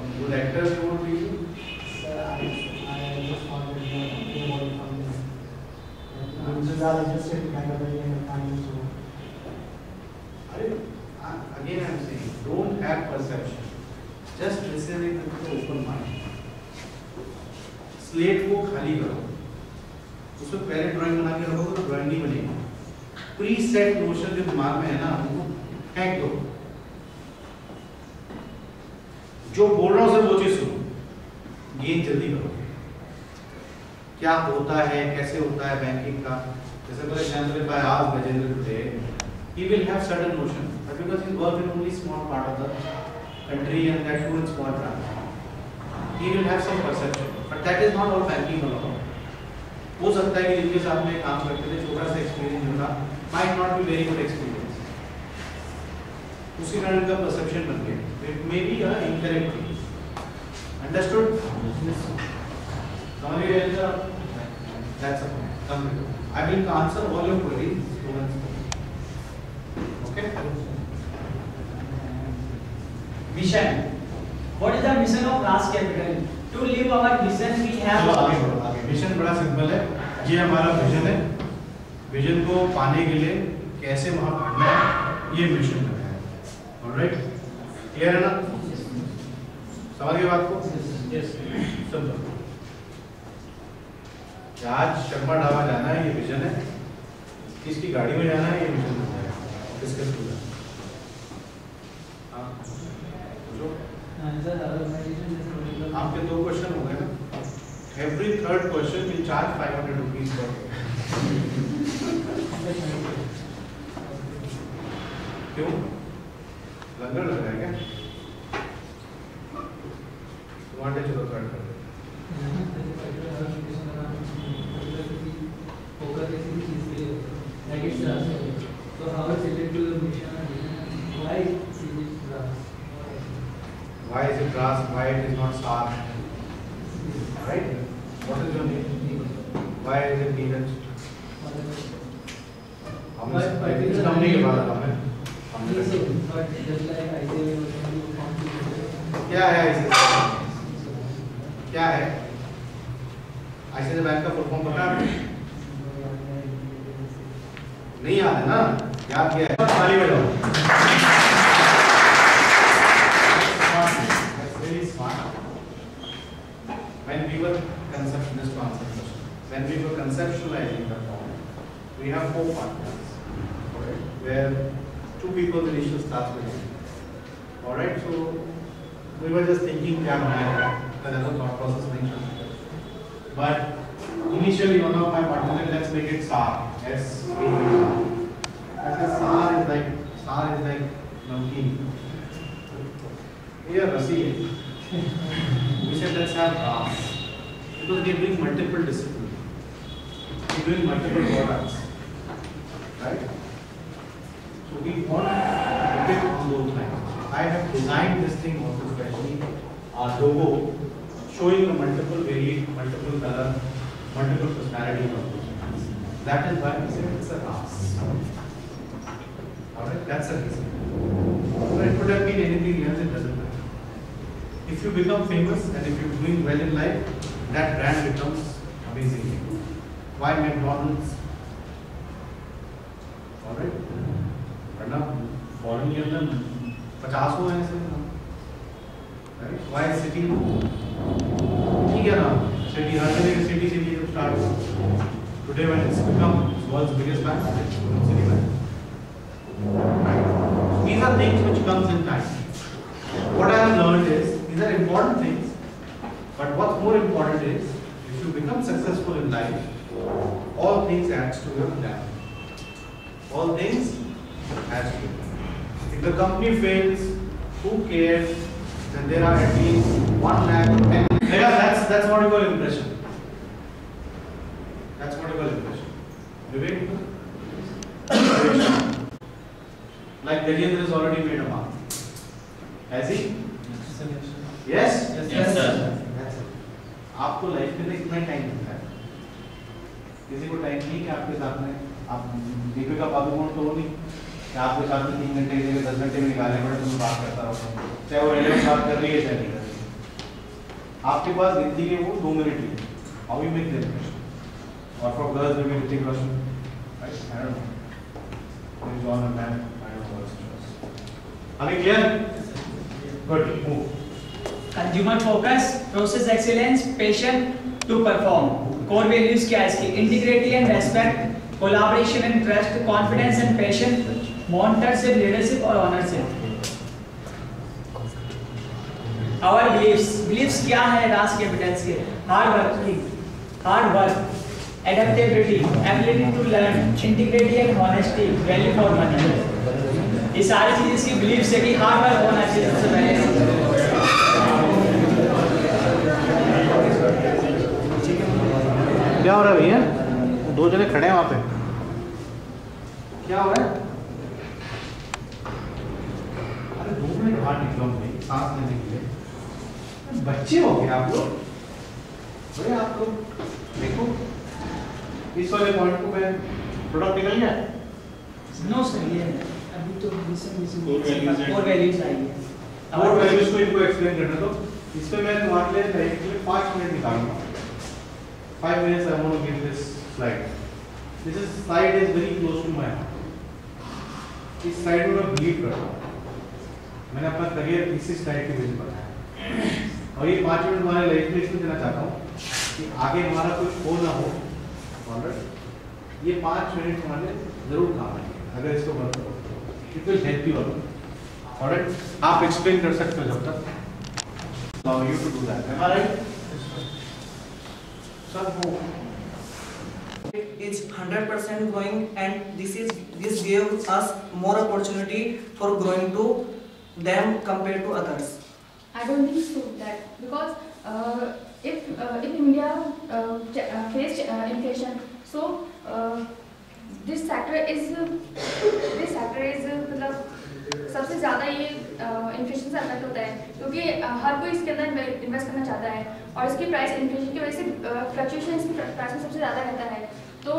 Some good actors you want to be? Sir, I just wanted to know more from this. I'm just sitting back over here and finding so. Again, I am saying, don't have perception. Just listen it with an open mind. Slate को खाली करो, उसमें पहले drawing बना के रखोगे तो drawing नहीं बनेगी। प्री सेट नोशन जो दिमाग में है ना, उनको फेंक दो। जो बोल रहा हूँ सिर्फ वो चीज सुनो, गेन जल्दी करो। क्या होता है, कैसे होता है बैंकिंग का? जैसे for example, if I ask Gajendra today, he will have certain notion, but because he works in only small part of the country and that too in small branch, he will have some perception. But that is not all banking alone. हो सकता है कि जिनके साथ में काम करते थे छोटा सा एक्सपीरियंस होगा, might not be very good experience. उसी कारण का perception बन गया. It may be incorrect. Understood? Somebody else? That's okay. Come with it. I will answer all your queries. Okay? Mission. What is the mission of Raj Capital? To live our vision we have. चलो आगे बढ़ो, आगे। Vision बड़ा simple है, ये हमारा vision है। Vision को पाने के लिए कैसे वहाँ बढ़ना है, ये मिशन का है। ऑलराइट, क्लियर है ना? समझ गए बात को? यस, समझो। आज शर्मा ढाबा जाना है, ये विजन है। किसकी गाड़ी में जाना है, ये विजन है। डिस्कस करो। हाँ, पूछो। आपके 2 क्वेश्चन हो गए ना? Every third question will charge 500 rupees per क्यों? लंगर लग रहा है क्या? तुम्हारे चलो थर्ड कर दो। So how is it to the mission? Why is it Raj? Why is it Raj? Why it is not Sar? Right? What is your name? Why is it Neeraj? हम इस कंपनी के बाद हम हैं। क्या है ICICI? क्या है? ICICI बैंक का फुल फॉर्म पता है? नहीं याद है ना? याद किया है? ताली बजाओ। When we were conceptualizing the form, we have 4 partners, where 2 people initial starts with it. All right, so we were just thinking, क्या बनाएगा? Another thought process नहीं चलता. But initially, one of my partners said, let's make it SAR. S-A-R. I said SAR is like namkeen. ये रसी है. We said let's have RAS because they bring multiple disciplines. They bring multiple products, right? So we want to build on those lines. I have designed this thing also especially our logo showing a multiple variant, multiple color, multiple personality of those. That is why we say it's a RAS. Alright, that's a reason. But it could have been anything else, it doesn't matter. If you become famous and if you're doing well in life, that brand becomes amazing. Why McDonald's? Alright? वरना foreign के अंदर 50 हो ऐसे, right? Why City? ठीक है ना? City हर जगह की city से ये start हुआ. Today when it's become world's biggest bank, it's Citibank. Right? These are things which comes in time. What I have learned is these are important things, but what's more important is if you become successful in life, all things adds to your plan. All things adds to it. If the company fails, who cares? Then there are at least 1 lakh or 10. That's what you call impression. That's what you call impression. Vivek? Like Gajendra has already made a mark. Has he? Yes? Yes, sir. That's it. आपको life में कितना time मिलता है? किसी को time नहीं कि आपके साथ में आप दीपिका पादुकोण तो नहीं कि आपके साथ में 3 घंटे की जगह 10 घंटे में निकालने पड़े तो बात करता रहो, चाहे वो रेडियो में बात कर रही है चाहे नहीं कर रही है, आपके पास गिनती के वो 2 मिनट ही, how you make the impression, और for girls maybe Hrithik Roshan, right, I don't know, John और मैन, आई डोंट नो। अभी clear? Good, move. Consumer focus, process excellence, patient to perform. Core values क्या है इसकी? Integrity and respect, collaboration and trust, confidence and patient, mentorship, leadership और ownership. Our beliefs क्या है रास capitals के? Hard work, adaptability, ability to learn, integrity and honesty, value for money. ये सारी चीजें इसकी बिलीव्स है कि हार्ड वर्क होना चाहिए सबसे पहले। क्या हो रहा है भैया? 2 जने खड़े हैं वहां पे, क्या हो रहा है? अरे 2 मिनट बाहर निकलो भाई, सांस लेने के लिए। बच्चे हो गए आप लोग, अरे आप लोग देखो इस वाले पॉइंट को मैं प्रोडक्ट निकल गया। नो सर, ये अभी तो कोर वैल्यूज आई है। कोर वैल्यूज को इनको एक्सप्लेन करने दो। इसमें मैं तुम्हारे लिए 5 मिनट निकालूंगा। 5 minutes I want to give this slide. This slide is very close to my heart. इस slide में मैं believe करता हूँ। मैंने अपना करियर इसी slide के बेस पर बनाया। और ये 5 मिनट हमारे लाइफ में इसलिए देना चाहता हूँ कि आगे हमारा कुछ हो ना हो, ऑलराइट, ये 5 मिनट हमारे जरूर काम आएंगे अगर इसको वर्क करो। It will help you all. Alright, आप एक्सप्लेन कर सकते हो जब तक। Allow you to do that. Am I right? It's 100% growing, and this gives us more opportunity for growing to them compared to others. I don't think so that because if India faced inflation, so this sector is मतलब सबसे ज़्यादा ये inflation से affect होता है, क्योंकि हर कोई इसके अंदर इन्वेस्ट करना चाहता है और इसकी प्राइस इन्फ्लेशन की वजह से फ्लक्चुएशन इसकी प्राइस में सबसे ज़्यादा रहता है। तो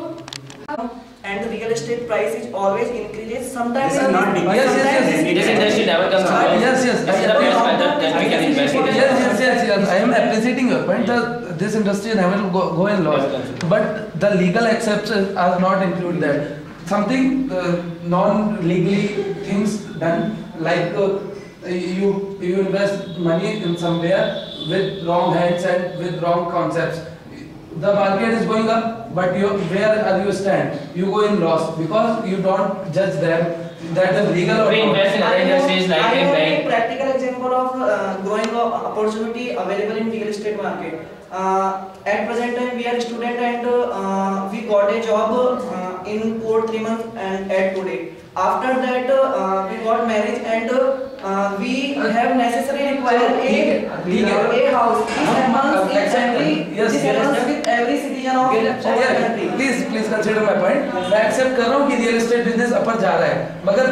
and the real estate price is always increases. Sometimes This is not this industry never comes to us. Yes. This is the best method that we can invest in. Yes. I am appreciating your point that this industry never go in loss. But the legal exceptions are not include that. Something non-legally things done like you invest money in somewhere with wrong hands and with wrong concepts. The market is going up, but where are you stand? You go in loss because you don't judge them that is legal or We not. invest in other industries like I in have a bank. practical example of growing opportunity available in real estate market. At present time we are student and we got a job in 3 months and at today. After that we got marriage and we have necessary required a house. This happens in every citizen of our country. Please consider my point. मैं accept कर रहा हूँ कि real estate business ऊपर जा रहा है, मगर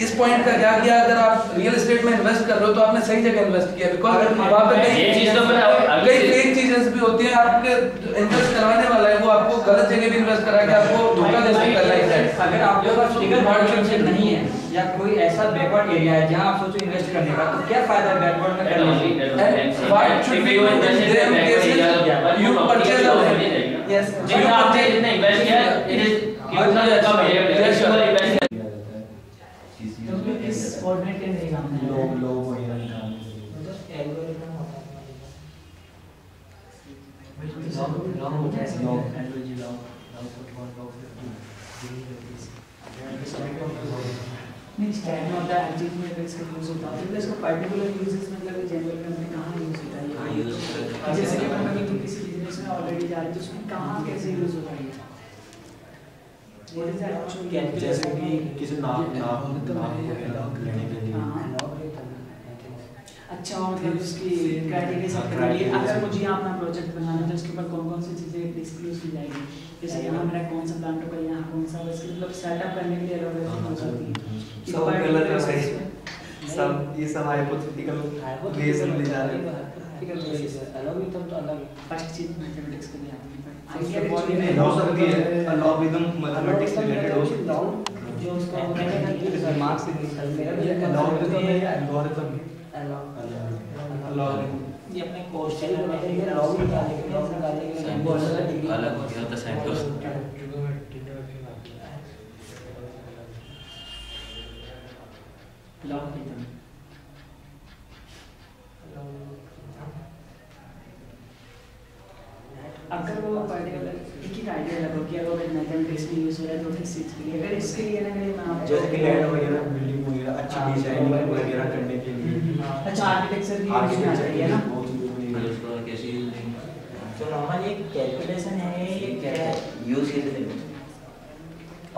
इस पॉइंट का क्या किया? अगर आप रियल एस्टेट में इन्वेस्ट कर रहे हो तो आपने सही जगह इन्वेस्ट किया, बिकॉज वहाँ पे कई फेक चीजें भी होती हैं। आपके इन्वेस्ट कराने वाला है वो आपको गलत जगह भी इन्वेस्ट करा के आपको धोखा दे सकता है। अगर आपके पास लीगल मार्केट नहीं है या कोई ऐसा बैकवर्ड एरिया है जहाँ आप सोचो इन्वेस्ट करने का, तो क्या फायदा है बैकवर्ड में करने का? What should we do in them cases? You purchase a land. Yes. जितना आपने जितना इन्वेस्ट किया it is कितना ज्यादा मिलेगा? इस कोऑर्डिनेट के नहीं काम है। लोग वगैरह निकालने के लिए तो एल्गोरिथम होता है नहीं स्टैंड में होता है, चीज में इसका यूज होता है, तो इसका पर्टिकुलर यूजेस मतलब जनरल में कहाँ यूज होता है? जैसे कि मैं किसी बिजनेस में ऑलरेडी जा रही तो उसमें कहाँ कैसे यूज होता है? जैसे कि किसी नाम लेने के लिए अच्छा, मतलब उसकी क्राइटेरिया सेट करने के लिए अगर मुझे यहाँ अपना प्रोजेक्ट बनाना है तो उसके ऊपर कौन कौन सी चीज़ें डिस्क्लोज की जाएगी, जैसे यहाँ मेरा कौन सा प्लांट होगा, यहाँ कौन सा, इसके मतलब सेटअप करने के लिए अलग हो जाती है सब ये सब हाइपोथेटिकल रीजन ले जा रहे हैं। एल्गोरिथम तो अलग फर्स्ट चीज मैथमेटिक्स के लिए आती है, हो सकती है एल्गोरिथम मैथमेटिक्स रिलेटेड हो सकती है जो उसका मार्क्स एल्गोरिथम है या एल्गोरिथम ये अपने कोर्स चैनल में ये लॉग निकालने के लिए वो अलग हो गया था साइंस लॉग की अगर वो पर्टिकुलर एक ही आइडिया लगो कि अगर वो मैथमेटिक्स में यूज हो रहा है तो किस चीज के लिए अगर इसके लिए ना मेरे नाम जैसे कि लैंड वगैरह बिल्डिंग वगैरह अच्छी डिजाइनिंग वगैरह करने के लिए अच्छा आर्किटेक्चर भी यूज आ जाएगी ना तो नॉर्मल ये कैलकुलेशन है ये क्या है यूज कैसे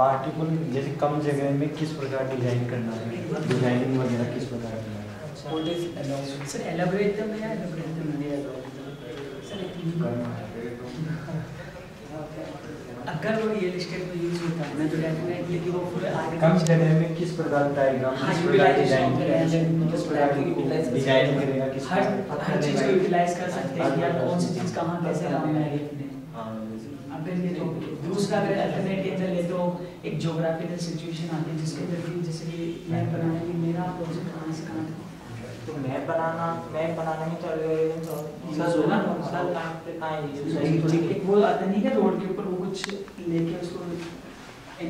पार्टिकल जैसे कम जगह में किस प्रकार डिजाइन करना है, डिजाइनिंग वगैरह किस प्रकार करना है। सर एलाबोरेट में या एलाबोरेट में अगर वो रियल एस्टेट में यूज होता है ना तो डेफिनेटली कि वो पूरे कम जगह में किस प्रकार डायग्राम किस प्रकार डिजाइन किस प्रकार डिजाइन करेगा किस हर चीज को यूटिलाइज कर सकते हैं या कौन सी चीज कहाँ कैसे काम में आएगी अगर ये तो दूसरा अगर अल्टरनेटिव ले तो एक ज्योग्राफिकल सिचुएशन आती है जिसके अंदर कि जैसे कि मैप बनाने की मेरा प्रोजेक्ट कहाँ से कहाँ तो मैप बनाने में तो एक वो आता नहीं है रोड के ऊपर वो कुछ लेके उसको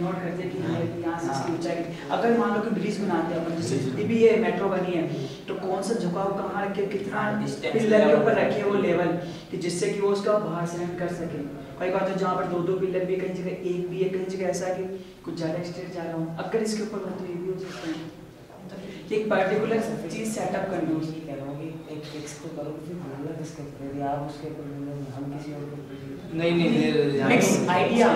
नोट करते हैं कि यहाँ से इसकी ऊंचाई अगर मान लो कि ब्रिज बनाते हैं अपन जैसे भी ये मेट्रो बनी है तो कौन सा झुकाव कहाँ रखे कितना पिलर के ऊपर रखे वो लेवल कि जिससे कि वो उसका बाहर सेंड कर सके कई बार तो जहाँ पर दो पिलर भी कई जगह एक भी है कई जगह ऐसा कि कुछ ज़्यादा एक्सटेंड जा रहा हूँ अगर इसके ऊपर तो ये भी हो सकता है एक पर्टिकुलर चीज सेटअप करनी है कह रहा हूँ कि एक फिक्स तो करो फिर बोलना किसके ऊपर या आप उसके ऊपर बोलो हम किसी और के ऊपर नहीं आइडिया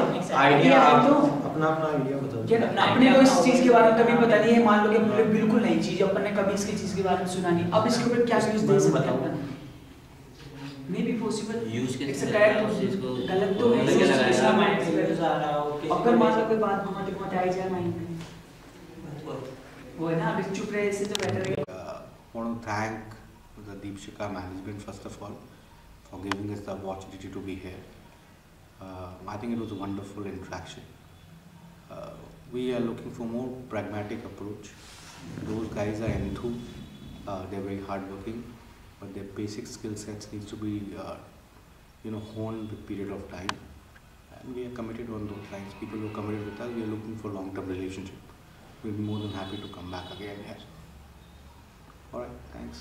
तो अपना आइडिया बताओ क्या अपने को इस चीज के बारे में कभी पता नहीं है मान लो कि अपने बिल्कुल नई चीज अपन ने कभी इसकी चीज के बारे में सुना नहीं अब इसके ऊपर क्या यूज दे सकते हैं मे बी पॉसिबल यूज के इट्स करेक्ट गलत तो नहीं है माइंड से जा रहा हो अगर मान लो कोई बात घुमाते घुमाते आई जाए माइंड में वो है ना अभी चुप रहे इससे तो बेटर है want to thank the Deepshika management first of all for giving us the opportunity to be here. I think it was a wonderful interaction. We are looking for more pragmatic approach. Those guys are enthu, they're very hardworking, but their basic skill sets needs to be honed with period of time. And we are committed on those lines. People who are committed with us, we are looking for long-term relationship. We'll be more than happy to come back again here. Alright, thanks.